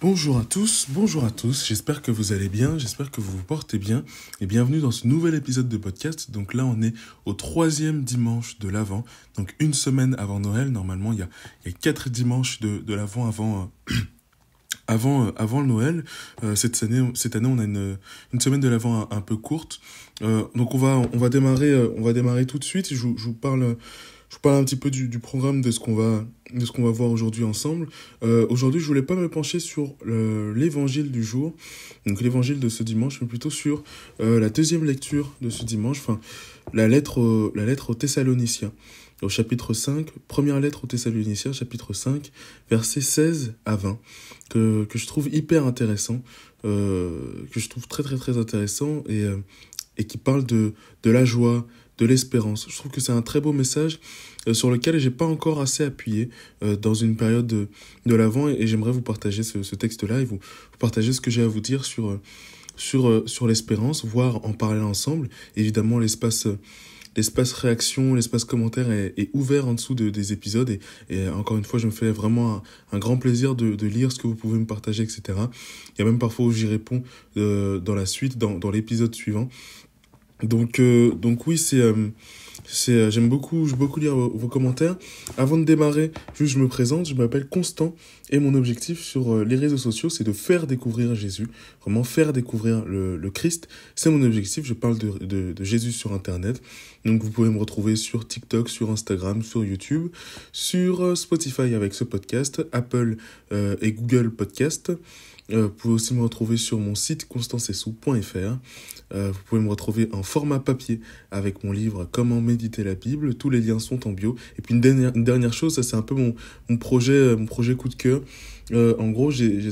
Bonjour à tous, j'espère que vous allez bien, j'espère que vous vous portez bien et bienvenue dans ce nouvel épisode de podcast. Donc là on est au 3e dimanche de l'Avent, donc une semaine avant Noël. Normalement il y a 4 dimanches de l'Avent avant le Noël. Cette année on a une semaine de l'Avent un peu courte. Donc on va démarrer tout de suite. Je vous parle un petit peu du programme de ce qu'on va voir aujourd'hui ensemble. Aujourd'hui, je voulais pas me pencher sur l'évangile du jour, donc l'évangile de ce dimanche, mais plutôt sur la deuxième lecture de ce dimanche, enfin la lettre aux Thessaloniciens, au chapitre 5, première lettre aux Thessaloniciens, chapitre 5, versets 16 à 20, que je trouve hyper intéressant, que je trouve très très très intéressant et qui parle de la joie, de l'espérance. Je trouve que c'est un très beau message sur lequel j'ai pas encore assez appuyé dans une période de l'Avent, et j'aimerais vous partager ce texte-là et vous partager ce que j'ai à vous dire sur l'espérance, voire en parler ensemble. Évidemment, l'espace réaction, l'espace commentaire est ouvert en dessous des épisodes, et encore une fois, je me fais vraiment un grand plaisir de lire ce que vous pouvez me partager, etc. Il y a même parfois où j'y réponds dans la suite, dans l'épisode suivant. Donc oui, j'aime beaucoup lire vos commentaires. Avant de démarrer, juste je me présente, je m'appelle Constant et mon objectif sur les réseaux sociaux, c'est de faire découvrir Jésus, vraiment faire découvrir le Christ. C'est mon objectif, je parle de Jésus sur Internet. Donc vous pouvez me retrouver sur TikTok, sur Instagram, sur YouTube, sur Spotify avec ce podcast, Apple et Google Podcast. Vous pouvez aussi me retrouver sur mon site constancesou.fr. Vous pouvez me retrouver en format papier avec mon livre « Comment méditer la Bible ». Tous les liens sont en bio. Et puis une dernière chose, ça c'est un peu mon projet coup de cœur. En gros, je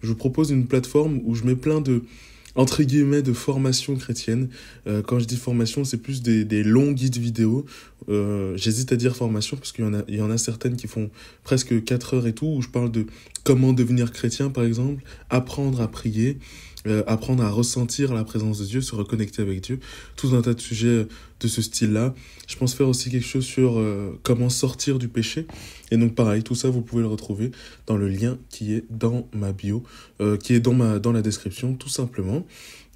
vous propose une plateforme où je mets plein entre guillemets de formation chrétienne. Quand je dis formation, c'est plus des longs guides vidéo. J'hésite à dire formation parce qu'il y en a certaines qui font presque 4 heures et tout, où je parle de comment devenir chrétien par exemple, apprendre à prier, apprendre à ressentir la présence de Dieu, se reconnecter avec Dieu, tout un tas de sujets de ce style-là. Je pense faire aussi quelque chose sur comment sortir du péché. Et donc pareil, tout ça vous pouvez le retrouver dans le lien qui est dans ma bio, qui est dans la description tout simplement.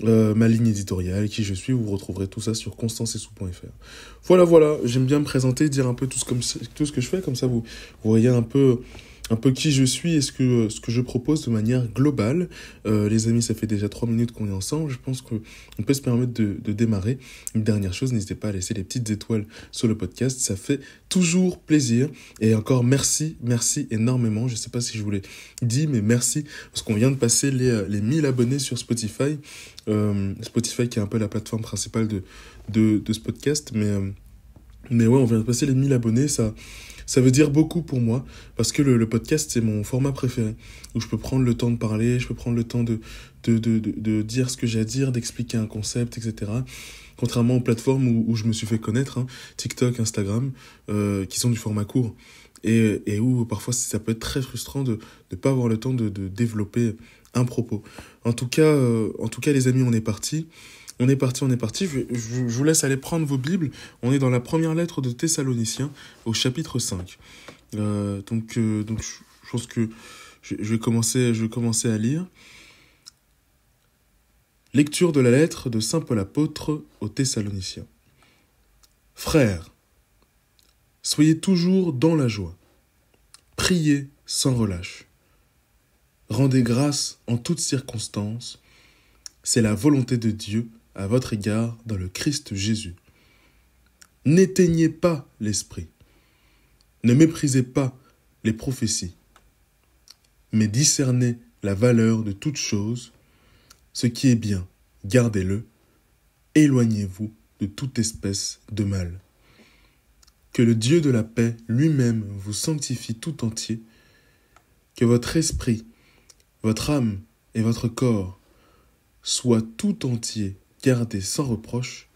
Ma ligne éditoriale, qui je suis, vous retrouverez tout ça sur constancesou.fr. Voilà, j'aime bien me présenter, dire un peu tout ce que je fais, comme ça vous voyez un peu qui je suis et ce que je propose de manière globale. Les amis, ça fait déjà 3 minutes qu'on est ensemble. Je pense qu'on peut se permettre de démarrer. Une dernière chose, n'hésitez pas à laisser les petites étoiles sur le podcast. Ça fait toujours plaisir. Et encore merci énormément. Je sais pas si je vous l'ai dit, mais merci. Parce qu'on vient de passer les 1000 abonnés sur Spotify. Spotify qui est un peu la plateforme principale de ce podcast. Mais ouais, on vient de passer les 1000 abonnés. Ça veut dire beaucoup pour moi, parce que le podcast, c'est mon format préféré, où je peux prendre le temps de parler, je peux prendre le temps de dire ce que j'ai à dire, d'expliquer un concept, etc. Contrairement aux plateformes où je me suis fait connaître, TikTok, Instagram, qui sont du format court, et où parfois ça peut être très frustrant de ne pas avoir le temps de développer un propos. En tout cas, les amis, on est parti. On est parti. Je vous laisse aller prendre vos Bibles. On est dans la première lettre de Thessaloniciens, au chapitre 5. Donc, je pense que je vais commencer à lire. Lecture de la lettre de Saint Paul apôtre aux Thessaloniciens. Frères, soyez toujours dans la joie. Priez sans relâche. Rendez grâce en toutes circonstances. C'est la volonté de Dieu à votre égard dans le Christ Jésus. N'éteignez pas l'esprit. Ne méprisez pas les prophéties, mais discernez la valeur de toute chose. Ce qui est bien, gardez-le. Éloignez-vous de toute espèce de mal. Que le Dieu de la paix lui-même vous sanctifie tout entier. Que votre esprit, votre âme et votre corps soient tout entiers gardés sans reproche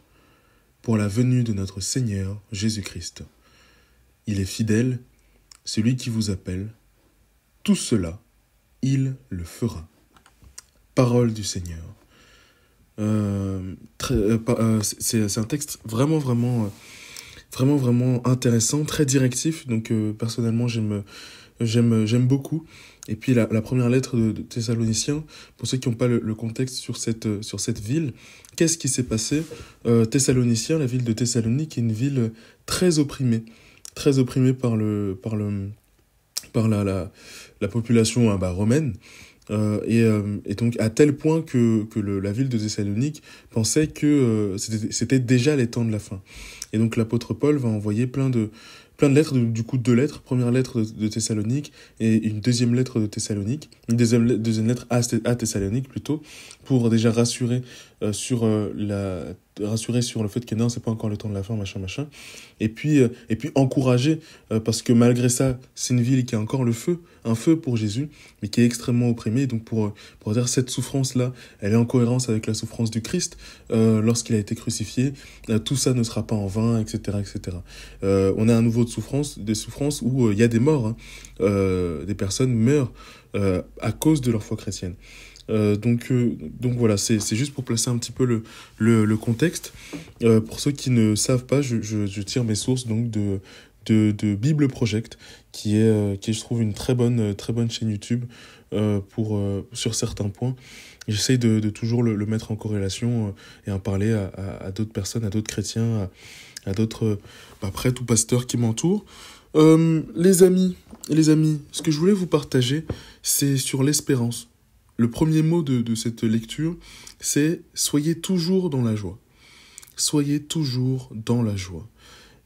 pour la venue de notre Seigneur Jésus-Christ. Il est fidèle, celui qui vous appelle. Tout cela, il le fera. Parole du Seigneur. C'est un texte vraiment intéressant, très directif. Donc personnellement, j'aime j'aime beaucoup. Et puis la première lettre de Thessaloniciens, pour ceux qui n'ont pas le contexte sur cette ville, qu'est-ce qui s'est passé? Thessaloniciens, la ville de Thessalonique, est une ville très opprimée par la population romaine. Et donc à tel point que la ville de Thessalonique pensait que c'était déjà les temps de la fin. Et donc l'apôtre Paul va envoyer plein de lettres, du coup 2 lettres, première lettre de Thessalonique et une deuxième lettre de Thessalonique, une deuxième lettre à Thessalonique plutôt, pour déjà rassurer sur le fait que non, c'est pas encore le temps de la fin, machin. Et puis encourager, parce que malgré ça, c'est une ville qui a encore un feu pour Jésus, mais qui est extrêmement opprimée. Donc pour dire cette souffrance-là, elle est en cohérence avec la souffrance du Christ lorsqu'il a été crucifié. Tout ça ne sera pas en vain, etc., etc. On a à nouveau des souffrances où il y a des morts, des personnes meurent à cause de leur foi chrétienne. Donc voilà, c'est juste pour placer un petit peu le contexte. Pour ceux qui ne savent pas, je tire mes sources donc de Bible Project, qui est je trouve une très bonne chaîne YouTube sur certains points. J'essaye de toujours le mettre en corrélation et en parler à d'autres personnes, à d'autres chrétiens, à d'autres prêtres ou pasteurs qui m'entourent. Les amis, ce que je voulais vous partager, c'est sur l'espérance. Le premier mot de cette lecture, c'est « Soyez toujours dans la joie ». Soyez toujours dans la joie.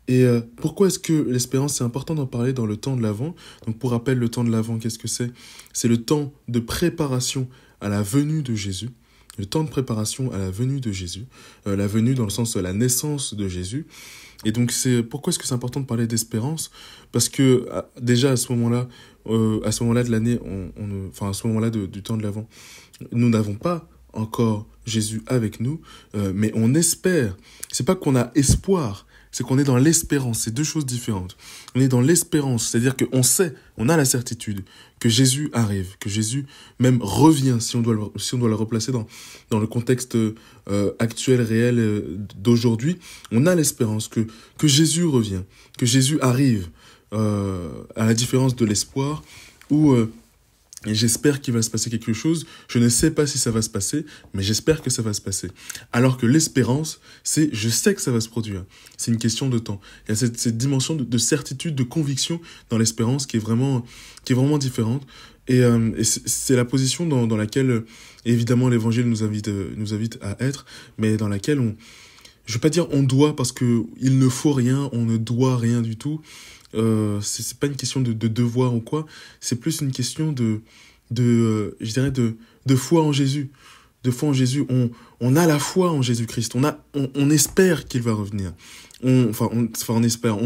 Et pourquoi est-ce que l'espérance, c'est important d'en parler dans le temps de l'Avent? Donc pour rappel, le temps de l'Avent, qu'est-ce que c'est? C'est le temps de préparation à la venue de Jésus. Le temps de préparation à la venue de Jésus. La venue dans le sens de la naissance de Jésus. Et donc pourquoi est-ce que c'est important de parler d'espérance? Parce que déjà à ce moment-là de l'année, à ce moment-là du temps de l'Avent, nous n'avons pas encore Jésus avec nous, mais on espère. C'est pas qu'on a espoir, c'est qu'on est dans l'espérance. C'est 2 choses différentes. On est dans l'espérance, c'est-à-dire qu'on sait, on a la certitude que Jésus arrive, que Jésus même revient, si on doit le replacer dans le contexte actuel, réel d'aujourd'hui. On a l'espérance que Jésus revient, que Jésus arrive, à la différence de l'espoir où et j'espère qu'il va se passer quelque chose. Je ne sais pas si ça va se passer, mais j'espère que ça va se passer. Alors que l'espérance, c'est je sais que ça va se produire. C'est une question de temps. Il y a cette dimension de certitude, de conviction dans l'espérance qui est vraiment différente. Et c'est la position dans laquelle, évidemment, l'Évangile nous invite à être, mais dans laquelle je ne vais pas dire on doit parce qu'il ne faut rien, on ne doit rien du tout. C'est pas une question de devoir ou quoi, c'est plus une question je dirais de foi en Jésus. De foi en Jésus, on a la foi en Jésus-Christ, on espère qu'il va revenir. On espère,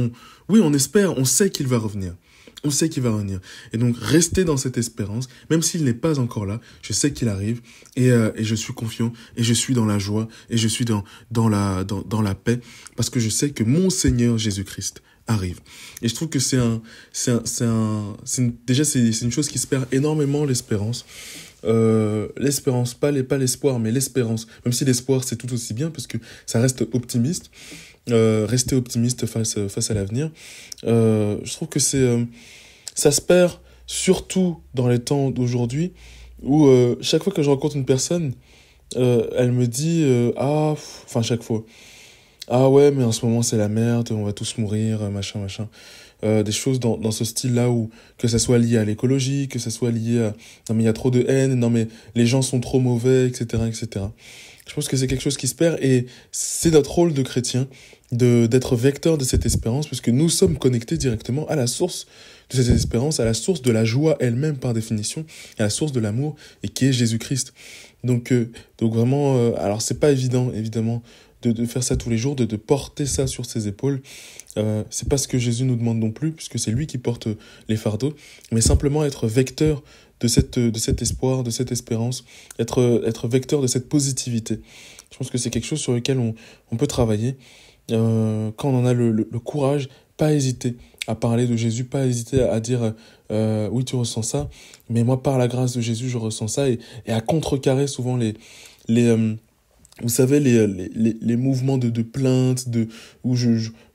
on sait qu'il va revenir. On sait qu'il va revenir. Et donc, rester dans cette espérance, même s'il n'est pas encore là, je sais qu'il arrive, et je suis confiant, et je suis dans la joie, et je suis dans la paix, parce que je sais que mon Seigneur Jésus-Christ arrive. Et je trouve que c'est une chose qui se perd énormément, l'espérance. L'espérance, pas l'espoir, mais l'espérance. Même si l'espoir, c'est tout aussi bien, parce que ça reste optimiste. Rester optimiste face à l'avenir. Je trouve que ça se perd surtout dans les temps d'aujourd'hui où chaque fois que je rencontre une personne, elle me dit chaque fois, ah ouais, mais en ce moment c'est la merde, on va tous mourir, machin. Des choses dans ce style-là où que ça soit lié à l'écologie, que ça soit lié à non mais il y a trop de haine, non mais les gens sont trop mauvais, etc. Je pense que c'est quelque chose qui se perd et c'est notre rôle de chrétien d'être vecteur de cette espérance puisque nous sommes connectés directement à la source de cette espérance, à la source de la joie elle-même par définition, à la source de l'amour et qui est Jésus-Christ. Donc vraiment, alors c'est pas évident évidemment de faire ça tous les jours, de porter ça sur ses épaules. C'est pas ce que Jésus nous demande non plus, puisque c'est lui qui porte les fardeaux, mais simplement être vecteur de cet espoir, de cette espérance, être vecteur de cette positivité. Je pense que c'est quelque chose sur lequel on peut travailler. Quand on en a le courage, pas hésiter à parler de Jésus, pas hésiter à dire oui, tu ressens ça, mais moi, par la grâce de Jésus, je ressens ça, et à contrecarrer souvent vous savez, les mouvements de plainte, où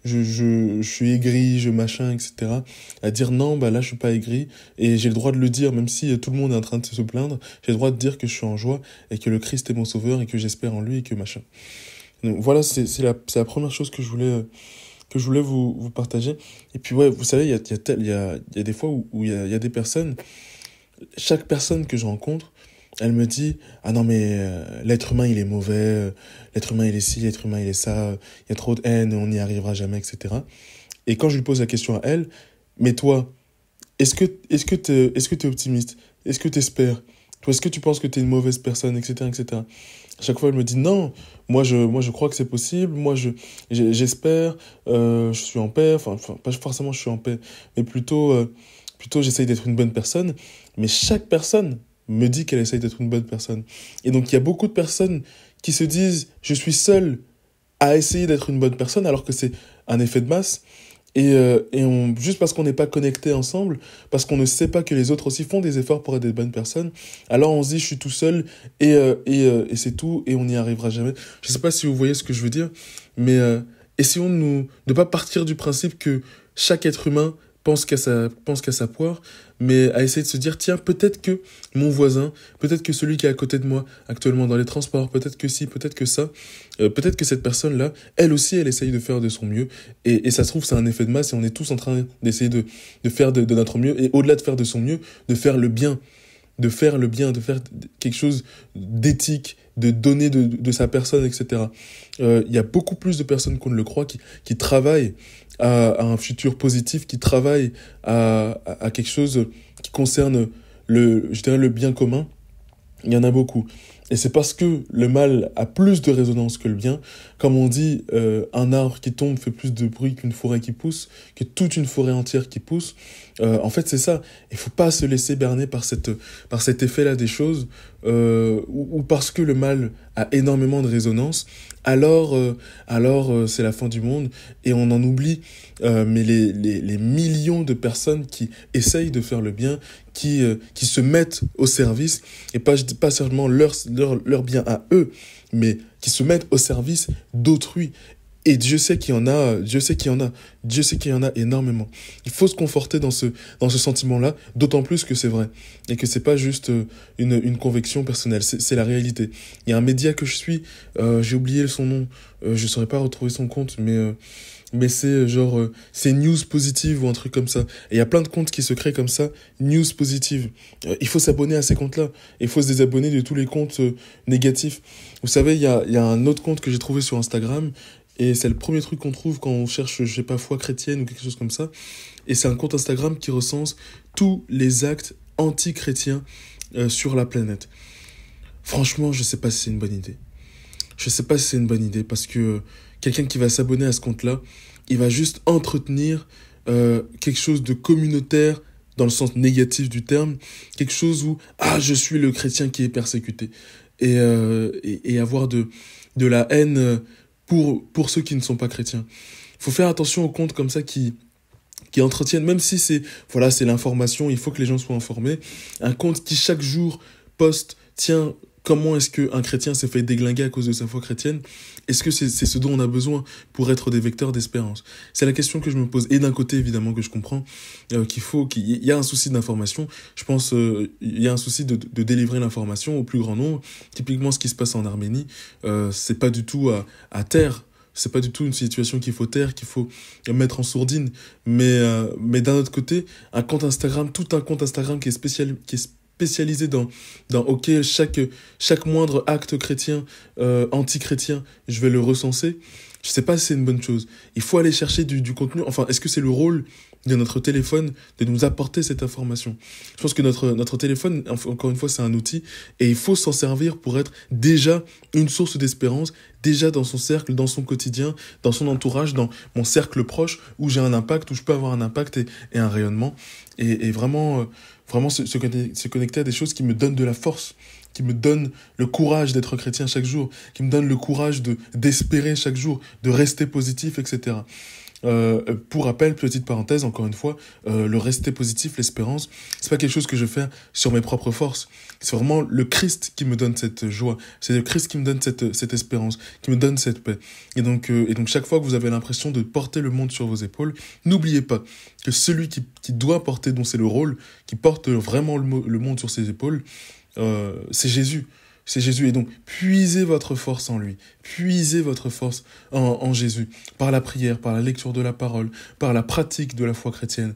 je suis aigri, je machin, etc. À dire non, bah là, je suis pas aigri. Et j'ai le droit de le dire, même si tout le monde est en train de se plaindre. J'ai le droit de dire que je suis en joie et que le Christ est mon sauveur et que j'espère en lui et que machin. Donc voilà, c'est la première chose que je voulais vous partager. Et puis ouais, vous savez, il y a des fois où il y a des personnes, chaque personne que je rencontre, elle me dit, ah non mais l'être humain il est mauvais, l'être humain il est ci, l'être humain il est ça, il y a trop de haine, on n'y arrivera jamais, etc. Et quand je lui pose la question à elle, mais toi, est-ce que t'es optimiste? Est-ce que t'espères? Toi, est-ce que tu penses que t'es une mauvaise personne, etc., etc. À chaque fois, elle me dit non, moi je crois que c'est possible, j'espère, je suis en paix, enfin, pas forcément je suis en paix, mais plutôt j'essaye d'être une bonne personne, mais chaque personne me dit qu'elle essaye d'être une bonne personne. Et donc, il y a beaucoup de personnes qui se disent, je suis seul à essayer d'être une bonne personne, alors que c'est un effet de masse. Juste parce qu'on n'est pas connectés ensemble, parce qu'on ne sait pas que les autres aussi font des efforts pour être des bonnes personnes, alors on se dit je suis tout seul et c'est tout et on n'y arrivera jamais. Je ne sais pas si vous voyez ce que je veux dire, mais essayons de ne pas partir du principe que chaque être humain pense qu'à sa poire, mais à essayer de se dire, tiens, peut-être que mon voisin, peut-être que celui qui est à côté de moi actuellement dans les transports, peut-être que si, peut-être que ça, peut-être que cette personne-là, elle aussi, elle essaye de faire de son mieux, et ça se trouve, c'est un effet de masse, et on est tous en train d'essayer de faire de notre mieux, et au-delà de faire de son mieux, de faire le bien, de faire quelque chose d'éthique, de donner de sa personne, etc. Il y a beaucoup plus de personnes qu'on ne le croit qui travaillent à un futur positif, qui travaillent à quelque chose qui concerne je dirais le bien commun. Il y en a beaucoup. Et c'est parce que le mal a plus de résonance que le bien. Comme on dit, un arbre qui tombe fait plus de bruit qu'une forêt qui pousse, que toute une forêt entière qui pousse. En fait, c'est ça. Il faut pas se laisser berner par cet effet-là des choses, ou parce que le mal a énormément de résonance, alors c'est la fin du monde et on en oublie. Mais les millions de personnes qui essayent de faire le bien, qui se mettent au service, et pas seulement leur bien à eux, mais qui se mettent au service d'autrui. Et Dieu sait qu'il y en a, Dieu sait qu'il y en a, Dieu sait qu'il y en a énormément. Il faut se conforter dans ce sentiment-là, d'autant plus que c'est vrai. Et que c'est pas juste une conviction personnelle, c'est la réalité. Il y a un média que je suis, j'ai oublié son nom, je saurais pas retrouver son compte, mais c'est genre, c'est News Positive ou un truc comme ça. Et il y a plein de comptes qui se créent comme ça, News Positive. Il faut s'abonner à ces comptes-là. Il faut se désabonner de tous les comptes négatifs. Vous savez, il y a un autre compte que j'ai trouvé sur Instagram, et c'est le premier truc qu'on trouve quand on cherche, je sais pas, foi chrétienne ou quelque chose comme ça. Et c'est un compte Instagram qui recense tous les actes anti-chrétiens sur la planète. Franchement, je sais pas si c'est une bonne idée. Je sais pas si c'est une bonne idée parce que quelqu'un qui va s'abonner à ce compte-là, il va juste entretenir quelque chose de communautaire dans le sens négatif du terme, quelque chose où je suis le chrétien qui est persécuté et avoir de la haine pour ceux qui ne sont pas chrétiens. Il faut faire attention aux comptes comme ça qui entretiennent, même si c'est l'information, il faut que les gens soient informés. Un compte qui chaque jour poste, tiens, comment est-ce qu'un chrétien s'est fait déglinguer à cause de sa foi chrétienne? Est-ce que c'est ce dont on a besoin pour être des vecteurs d'espérance? C'est la question que je me pose. Et d'un côté, évidemment, que je comprends qu'il y a un souci d'information. Je pense il y a un souci de délivrer l'information au plus grand nombre. Typiquement, ce qui se passe en Arménie, c'est pas du tout à taire. C'est pas du tout une situation qu'il faut taire, qu'il faut mettre en sourdine. Mais d'un autre côté, tout un compte Instagram qui est spécialisé dans ok, chaque moindre acte chrétien, anti-chrétien, je vais le recenser. Je sais pas si c'est une bonne chose. Il faut aller chercher du contenu. Enfin, est-ce que c'est le rôle de notre téléphone de nous apporter cette information? Je pense que notre téléphone, encore une fois, c'est un outil et il faut s'en servir pour être déjà une source d'espérance, déjà dans son cercle, dans son quotidien, dans son entourage, dans mon cercle proche où j'ai un impact, où je peux avoir un impact et un rayonnement. Et vraiment se connecter à des choses qui me donnent de la force, qui me donnent le courage d'être chrétien chaque jour, qui me donnent le courage d'espérer chaque jour, de rester positif, etc. Pour rappel, petite parenthèse, encore une fois, le rester positif, l'espérance, c'est pas quelque chose que je fais sur mes propres forces. C'est vraiment le Christ qui me donne cette joie. C'est le Christ qui me donne cette espérance, qui me donne cette paix. Et donc chaque fois que vous avez l'impression de porter le monde sur vos épaules, n'oubliez pas que celui qui doit porter, dont c'est le rôle, qui porte vraiment le monde sur ses épaules, c'est Jésus. C'est Jésus. Et donc, puisez votre force en lui. Puisez votre force en Jésus. Par la prière, par la lecture de la parole, par la pratique de la foi chrétienne,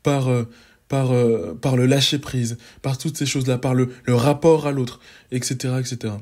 par le lâcher-prise, par toutes ces choses-là, par le rapport à l'autre, etc., etc.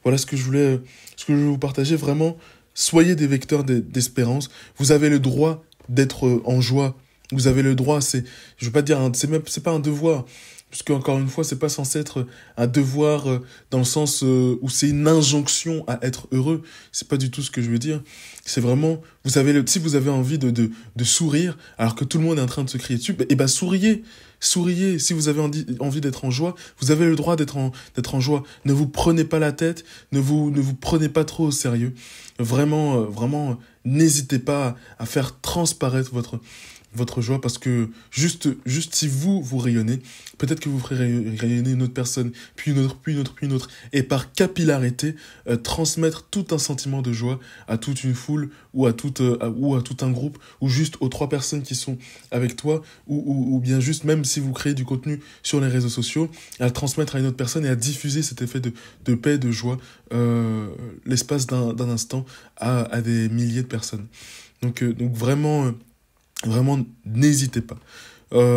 Voilà ce que je voulais vous partager. Vraiment, soyez des vecteurs d'espérance. Vous avez le droit d'être en joie. Vous avez le droit, je veux pas dire, c'est pas un devoir. Parce qu'encore une fois, c'est pas censé être un devoir dans le sens où c'est une injonction à être heureux. C'est pas du tout ce que je veux dire. C'est vraiment, si vous avez envie de sourire, alors que tout le monde est en train de se crier dessus, souriez. Souriez. Si vous avez envie d'être en joie, vous avez le droit d'être en joie. Ne vous prenez pas la tête. Ne vous prenez pas trop au sérieux. Vraiment, n'hésitez pas à faire transparaître votre joie, parce que juste si vous rayonnez, peut-être que vous ferez rayonner une autre personne, puis une autre, puis une autre, puis une autre, et par capillarité, transmettre tout un sentiment de joie à toute une foule, ou à tout un groupe, ou juste aux 3 personnes qui sont avec toi, ou bien juste, même si vous créez du contenu sur les réseaux sociaux, à le transmettre à une autre personne et à diffuser cet effet de paix, de joie, l'espace d'un instant à des milliers de personnes. Donc vraiment, n'hésitez pas.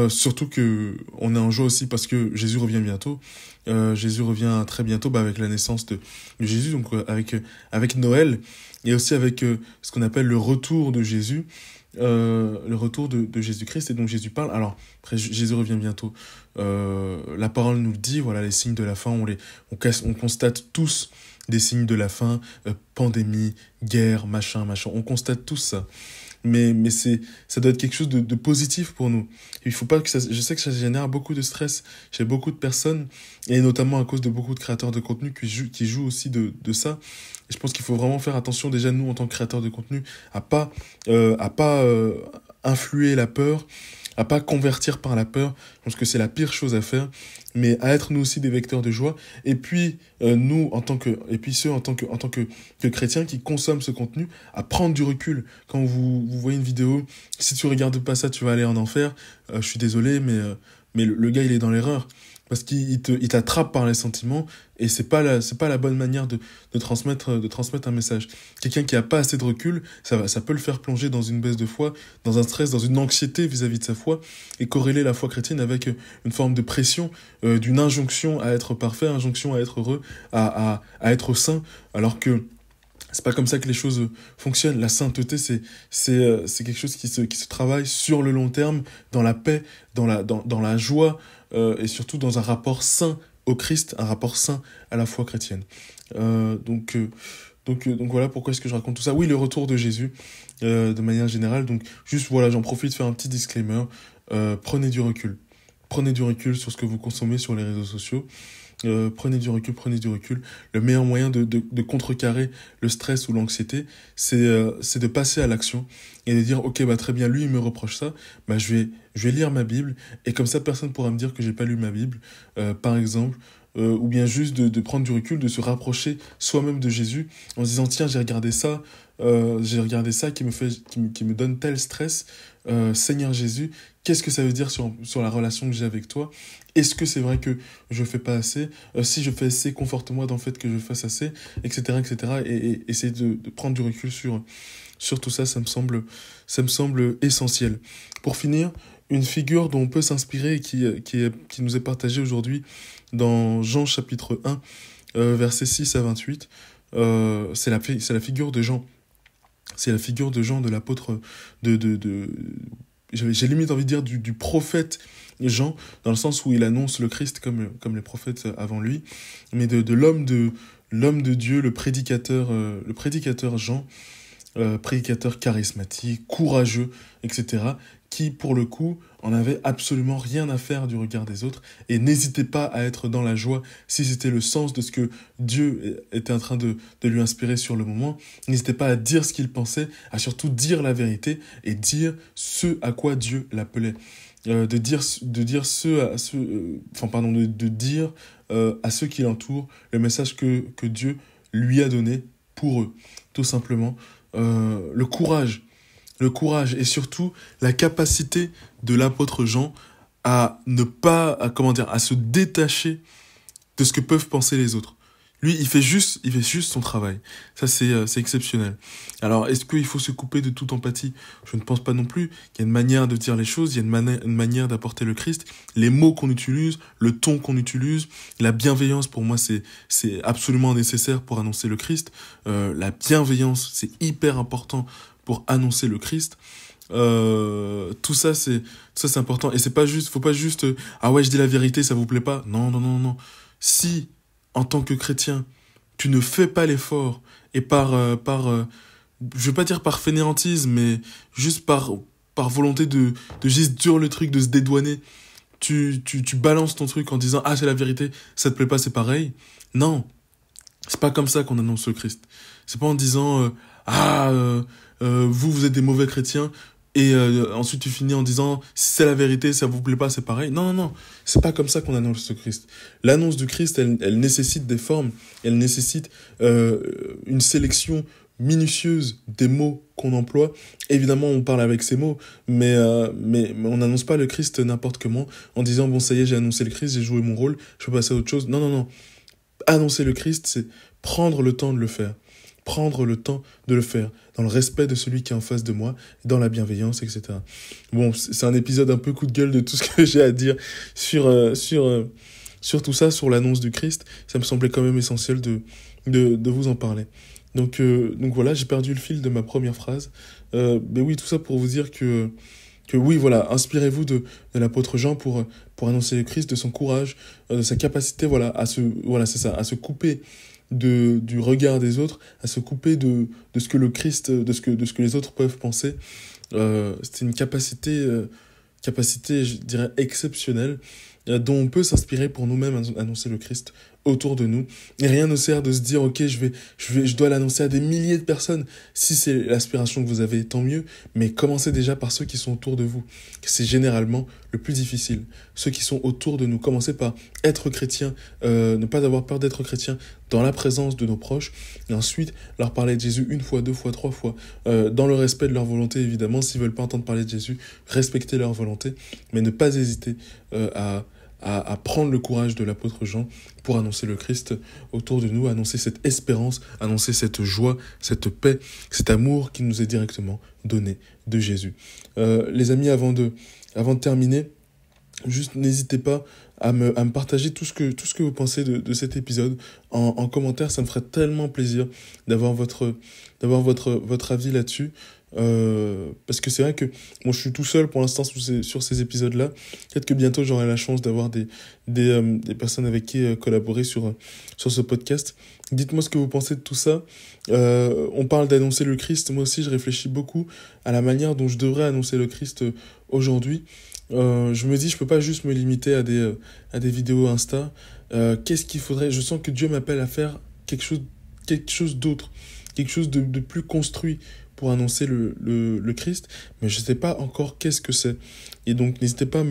Surtout que on est en joie aussi parce que Jésus revient bientôt. Jésus revient très bientôt, avec la naissance de Jésus, donc avec Noël, et aussi avec ce qu'on appelle le retour de Jésus, le retour de Jésus-Christ. Et donc Jésus parle. Alors après, Jésus revient bientôt. La parole nous le dit. Voilà, les signes de la fin. On constate tous des signes de la fin. Pandémie, guerre, machin. On constate tous ça. Mais ça doit être quelque chose de positif pour nous. Il faut pas je sais que ça génère beaucoup de stress chez beaucoup de personnes, et notamment à cause de beaucoup de créateurs de contenu qui jouent aussi de ça. Et je pense qu'il faut vraiment faire attention, déjà nous en tant que créateurs de contenu, à pas influer la peur, à pas convertir par la peur. Je pense que c'est la pire chose à faire, mais à être nous aussi des vecteurs de joie. Et puis ceux en tant que chrétiens qui consomment ce contenu, à prendre du recul. Quand vous voyez une vidéo, si tu regardes pas ça, tu vas aller en enfer. Je suis désolé, mais le gars il est dans l'erreur. Parce qu'il t'attrape par les sentiments, et c'est pas la bonne manière de transmettre un message. Quelqu'un qui a pas assez de recul, ça peut le faire plonger dans une baisse de foi, dans un stress, dans une anxiété vis-à-vis de sa foi, et corréler la foi chrétienne avec une forme de pression, d'une injonction à être parfait, injonction à être heureux, à être saint, alors que c'est pas comme ça que les choses fonctionnent. La sainteté, c'est quelque chose qui se travaille sur le long terme, dans la paix, dans la joie, et surtout dans un rapport sain au Christ, un rapport sain à la foi chrétienne. Donc voilà pourquoi est-ce que je raconte tout ça. Oui, le retour de Jésus, de manière générale. Donc juste voilà, j'en profite de faire un petit disclaimer. Prenez du recul. Prenez du recul sur ce que vous consommez sur les réseaux sociaux. Prenez du recul. Le meilleur moyen de contrecarrer le stress ou l'anxiété, c'est de passer à l'action et de dire ok, très bien, lui il me reproche ça, je vais lire ma Bible, et comme ça personne pourra me dire que j'ai pas lu ma Bible, par exemple. Ou bien juste de prendre du recul, de se rapprocher soi-même de Jésus en se disant tiens, j'ai regardé ça qui me donne tel stress. Seigneur Jésus, qu'est-ce que ça veut dire sur la relation que j'ai avec toi? Est-ce que c'est vrai que je fais pas assez? Si je fais assez, conforte-moi dans le fait que je fasse assez, etc., etc. Et essayer de prendre du recul sur tout ça, ça me semble essentiel. Pour finir, une figure dont on peut s'inspirer et qui nous est partagée aujourd'hui dans Jean chapitre 1, versets 6 à 28, c'est la figure de Jean. C'est la figure de Jean, de l'apôtre, j'ai limite envie de dire du prophète Jean, dans le sens où il annonce le Christ comme les prophètes avant lui, mais de l'homme de Dieu, le prédicateur Jean, prédicateur charismatique, courageux, etc., qui, pour le coup, en avait absolument rien à faire du regard des autres et n'hésitait pas à être dans la joie si c'était le sens de ce que Dieu était en train de lui inspirer sur le moment. N'hésitait pas à dire ce qu'il pensait, à surtout dire la vérité et dire ce à quoi Dieu l'appelait. De dire à ceux qui l'entourent le message que Dieu lui a donné pour eux, tout simplement. Le courage et surtout la capacité de l'apôtre Jean à ne pas, à se détacher de ce que peuvent penser les autres. Lui, il fait juste son travail. Ça, c'est exceptionnel. Alors, est-ce qu'il faut se couper de toute empathie ? Je ne pense pas non plus. Il y a une manière de dire les choses, il y a une manière d'apporter le Christ. Les mots qu'on utilise, le ton qu'on utilise, la bienveillance, pour moi, c'est absolument nécessaire pour annoncer le Christ. La bienveillance, c'est hyper important pour annoncer le Christ. Tout ça, c'est important. Et faut pas juste, ah ouais, je dis la vérité, ça vous plaît pas? Non. Si, en tant que chrétien, tu ne fais pas l'effort et je veux pas dire par fainéantisme, mais juste par volonté de juste dire le truc, de se dédouaner, tu balances ton truc en disant, ah, c'est la vérité, ça te plaît pas, c'est pareil. Non. C'est pas comme ça qu'on annonce le Christ. C'est pas en disant, vous êtes des mauvais chrétiens, et ensuite tu finis en disant, si c'est la vérité, ça vous plaît pas, c'est pareil. Non. C'est pas comme ça qu'on annonce le Christ. L'annonce du Christ, elle nécessite des formes, elle nécessite une sélection minutieuse des mots qu'on emploie. Évidemment, on parle avec ces mots, mais on n'annonce pas le Christ n'importe comment, en disant, bon, ça y est, j'ai annoncé le Christ, j'ai joué mon rôle, je peux passer à autre chose. Non. Annoncer le Christ, c'est prendre le temps de le faire. Prendre le temps de le faire, dans le respect de celui qui est en face de moi, dans la bienveillance, etc. Bon, c'est un épisode un peu coup de gueule de tout ce que j'ai à dire sur tout ça, sur l'annonce du Christ. Ça me semblait quand même essentiel de vous en parler. Donc voilà, j'ai perdu le fil de ma première phrase. Mais oui, tout ça pour vous dire que oui, voilà, inspirez-vous de l'apôtre Jean pour annoncer le Christ, de son courage, de sa capacité, à se couper du regard des autres, à se couper de ce que le Christ, de ce que les autres peuvent penser. C'est une capacité, je dirais, exceptionnelle, dont on peut s'inspirer pour nous-mêmes annoncer le Christ autour de nous. Et rien ne sert de se dire, ok, je dois l'annoncer à des milliers de personnes. Si c'est l'aspiration que vous avez, tant mieux. Mais commencez déjà par ceux qui sont autour de vous. C'est généralement le plus difficile. Ceux qui sont autour de nous. Commencez par être chrétien, ne pas avoir peur d'être chrétien dans la présence de nos proches. Et ensuite, leur parler de Jésus 1 fois, 2 fois, 3 fois. Dans le respect de leur volonté, évidemment. S'ils veulent pas entendre parler de Jésus, respectez leur volonté. Mais ne pas hésiter à prendre le courage de l'apôtre Jean pour annoncer le Christ autour de nous, annoncer cette espérance, annoncer cette joie, cette paix, cet amour qui nous est directement donné de Jésus. Les amis, avant de terminer, juste n'hésitez pas à me partager tout ce que vous pensez de cet épisode en commentaire. Ça me ferait tellement plaisir d'avoir votre avis là-dessus. Parce que c'est vrai que je suis tout seul pour l'instant sur ces épisodes-là. Peut-être que bientôt j'aurai la chance d'avoir des personnes avec qui collaborer sur ce podcast. Dites-moi ce que vous pensez de tout ça. On parle d'annoncer le Christ. Moi aussi, je réfléchis beaucoup à la manière dont je devrais annoncer le Christ aujourd'hui. Je me dis, je peux pas juste me limiter à des vidéos Insta. Qu'est-ce qu'il faudrait ? Je sens que Dieu m'appelle à faire quelque chose d'autre, quelque chose de plus construit pour annoncer le Christ, mais je sais pas encore qu'est-ce que c'est. Et donc, n'hésitez pas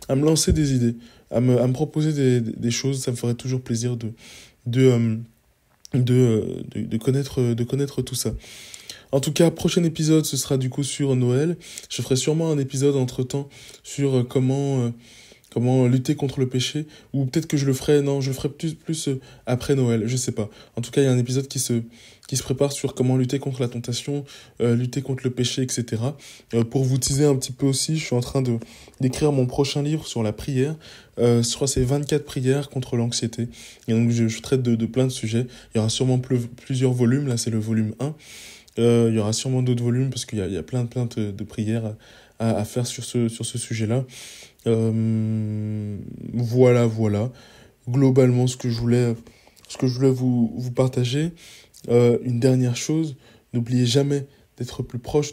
à me lancer des idées, à me proposer des choses. Ça me ferait toujours plaisir de connaître tout ça. En tout cas, prochain épisode, ce sera du coup sur Noël. Je ferai sûrement un épisode entre-temps sur comment lutter contre le péché, ou peut-être que je le ferai plus après Noël, je sais pas. En tout cas, il y a un épisode qui se prépare sur comment lutter contre la tentation, lutter contre le péché, etc. Pour vous teaser un petit peu aussi, je suis en train d'écrire mon prochain livre sur la prière. Je crois que c'est 24 prières contre l'anxiété. Et donc, je traite de plein de sujets. Il y aura sûrement plusieurs volumes. Là, c'est le volume 1. Il y aura sûrement d'autres volumes parce qu'il y a plein de prières à faire sur ce sujet-là. Voilà. Globalement, ce que je voulais vous partager. Une dernière chose, n'oubliez jamais d'être plus proche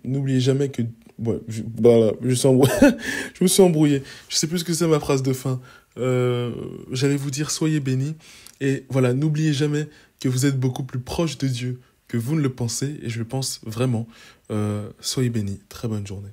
n'oubliez jamais que voilà, je me suis embrouillé. Je sais plus ce que c'est ma phrase de fin. J'allais vous dire soyez bénis. Et voilà, n'oubliez jamais que vous êtes beaucoup plus proche de Dieu que vous ne le pensez. Et je le pense vraiment. Soyez bénis. Très bonne journée.